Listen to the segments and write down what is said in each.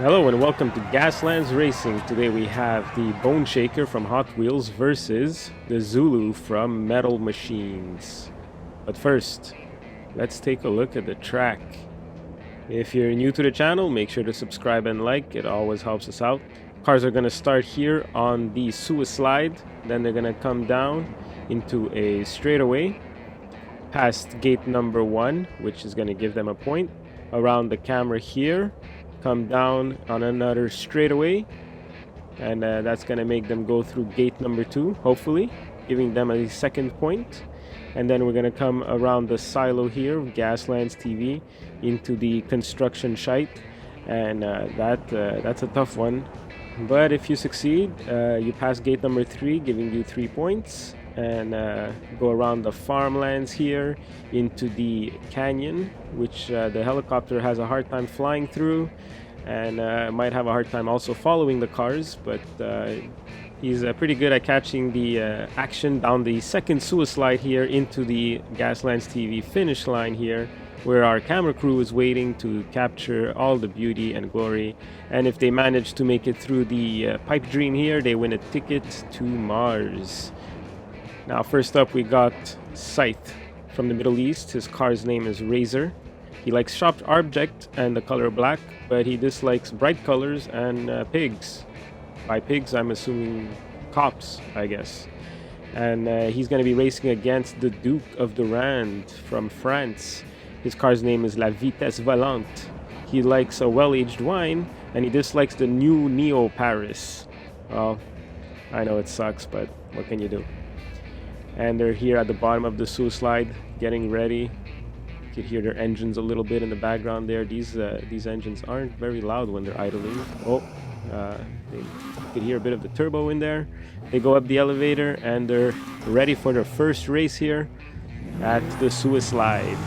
Hello and welcome to Gaslands Racing. Today we have the Bone Shaker from Hotwheels versus the Zulu from Metal Machines. But first, let's take a look at the track. If you're new to the channel, make sure to subscribe and like. It always helps us out. Cars are going to start here on the Suicide. Then they're going to come down into a straightaway past gate number 1, which is going to give them a point. Around the camera here, come down on another straightaway, and that's going to make them go through gate number 2, hopefully, giving them a second point. And then we're going to come around the silo here of Gaslands TV into the construction site, and that's a tough one. But if you succeed, you pass gate number 3, giving you 3 points, and go around the farmlands here into the canyon, which the helicopter has a hard time flying through, and might have a hard time also following the cars, but he's pretty good at catching the action down the second Suicide here into the Gaslands TV finish line here, where our camera crew is waiting to capture all the beauty and glory. And if they manage to make it through the pipe dream here, they win a ticket to Mars. Now, first up, we got Scythe from the Middle East. His car's name is Razor. He likes sharp object and the color black, but he dislikes bright colors and pigs. By pigs, I'm assuming cops, I guess. And he's going to be racing against the Duke of Durand from France. His car's name is La Vitesse Volante. He likes a well-aged wine, and he dislikes the new Neo Paris. Well, I know it sucks, but what can you do? And they're here at the bottom of the Suicide, getting ready. You can hear their engines a little bit in the background there. These engines aren't very loud when they're idling. You can hear a bit of the turbo in there. They go up the elevator, and they're ready for their first race here at the Suicide.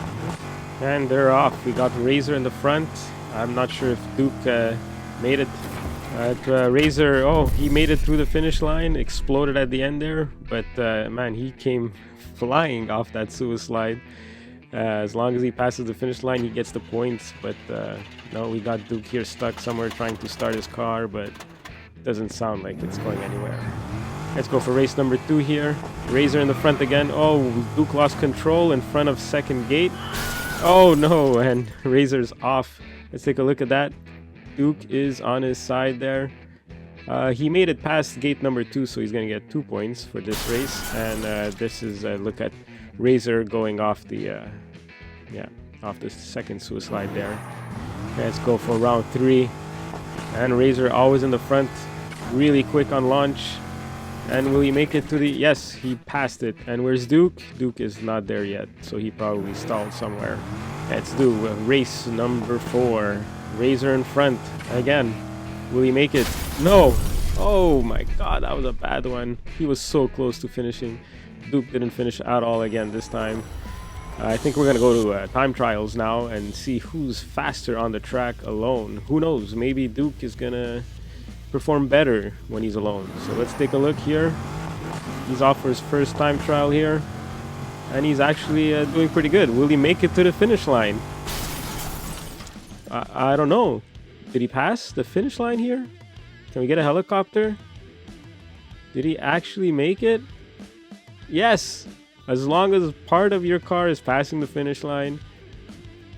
And they're off. We got Razor in the front. I'm not sure if Duke made it. Razor, he made it through the finish line, exploded at the end there, but man, he came flying off that Suicide. As long as he passes the finish line, he gets the points, but no, we got Duke here stuck somewhere trying to start his car, but it doesn't sound like it's going anywhere. Let's go for race number 2 here. Razor in the front again. Oh, Duke lost control in front of second gate. Oh no, and Razor's off. Let's take a look at that. Duke is on his side there. He made it past gate number 2, so he's going to get 2 points for this race. And this is a look at Razor going off the off the second Suicide there. Let's go for round 3. And Razor always in the front, really quick on launch. And will he make it to the... Yes, he passed it. And where's Duke? Duke is not there yet, so he probably stalled somewhere. Let's do race number 4. Razor in front again. Will he make it? No! Oh my god, that was a bad one. He was so close to finishing. Duke didn't finish at all again this time. I think we're gonna go to time trials now and see who's faster on the track alone. Who knows? Maybe Duke is gonna perform better when he's alone. So let's take a look here. He's off for his first time trial here, and he's actually doing pretty good. Will he make it to the finish line? I don't know. Did he pass the finish line here? Can we get a helicopter? Did he actually make it? Yes! As long as part of your car is passing the finish line,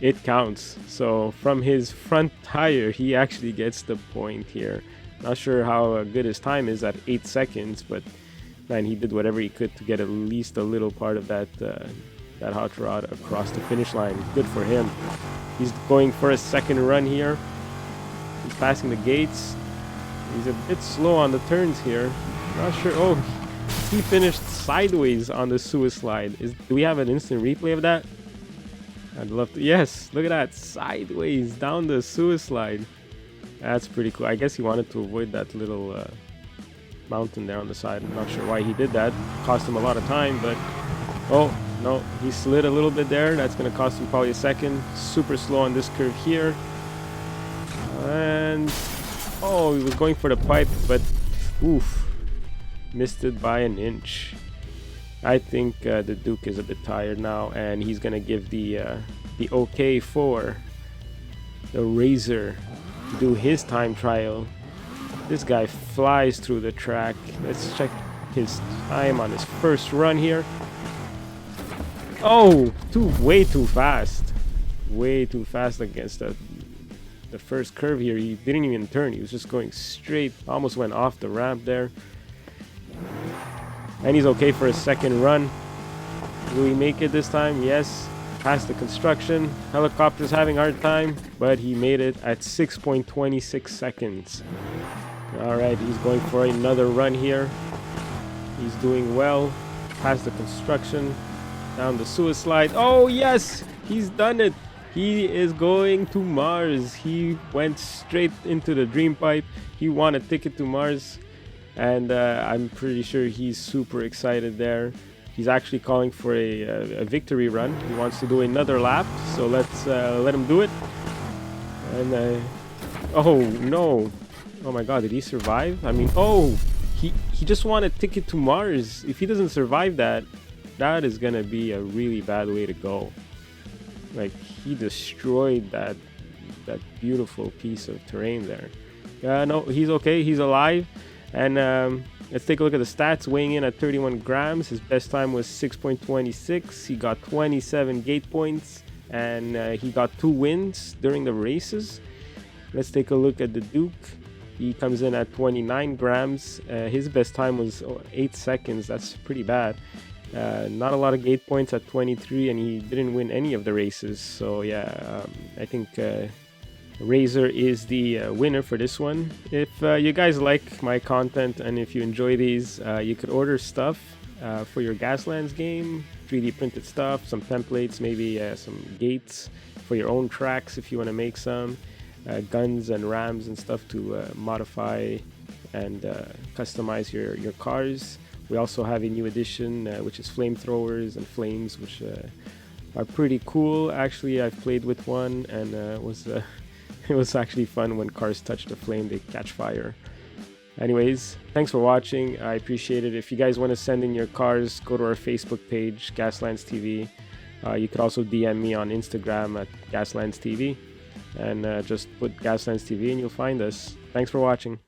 it counts. So from his front tire, he actually gets the point here. Not sure how good his time is at 8 seconds, but man, he did whatever he could to get at least a little part of that hot rod across the finish line. Good for him. He's going for a second run here. He's passing the gates. He's a bit slow on the turns here. Not sure. Oh, he finished sideways on the Suicide. Do we have an instant replay of that? I'd love to. Yes, look at that. Sideways down the Suicide. That's pretty cool. I guess he wanted to avoid that little mountain there on the side. I'm not sure why he did that. Cost him a lot of time, but... Oh, no, he slid a little bit there. That's going to cost him probably a second. Super slow on this curve here. And... Oh, he was going for the pipe, but... Oof. Missed it by an inch. I think the Duke is a bit tired now, and he's going to give the okay for the Razor to do his time trial. This guy flies through the track. Let's check his time on his first run here. Oh, way too fast. Way too fast against the first curve here. He didn't even turn. He was just going straight. Almost went off the ramp there. And he's okay for a second run. Will he make it this time? Yes. Past the construction. Helicopter's having a hard time, but he made it at 6.26 seconds. Alright, he's going for another run here. He's doing well. Past the construction. Down the suicide. Oh yes! He's done it! He is going to Mars. He went straight into the dream pipe. He won a ticket to Mars. And I'm pretty sure he's super excited there. He's actually calling for a victory run. He wants to do another lap. So let's let him do it. And oh no. Oh my god, did he survive? I mean, oh, he just won a ticket to Mars. If he doesn't survive that, that is gonna be a really bad way to go. Like, he destroyed that beautiful piece of terrain there. No, he's okay. He's alive. And let's take a look at the stats. Weighing in at 31 grams. His best time was 6.26. He got 27 gate points. And he got 2 wins during the races. Let's take a look at the Duke. He comes in at 29 grams. His best time was 8 seconds. That's pretty bad. Not a lot of gate points at 23, and he didn't win any of the races. So yeah, I think Razor is the winner for this one. If you guys like my content and if you enjoy these, you could order stuff for your Gaslands game, 3D printed stuff, some templates, maybe some gates for your own tracks if you want to make some, guns and rams and stuff to modify and customize your cars. We also have a new edition, which is flamethrowers and flames, which are pretty cool. Actually, I've played with one, and it was actually fun. When cars touch the flame, they catch fire. Anyways, thanks for watching. I appreciate it. If you guys want to send in your cars, go to our Facebook page, Gaslands TV. You could also DM me on Instagram at Gaslands TV, and just put Gaslands TV and you'll find us. Thanks for watching.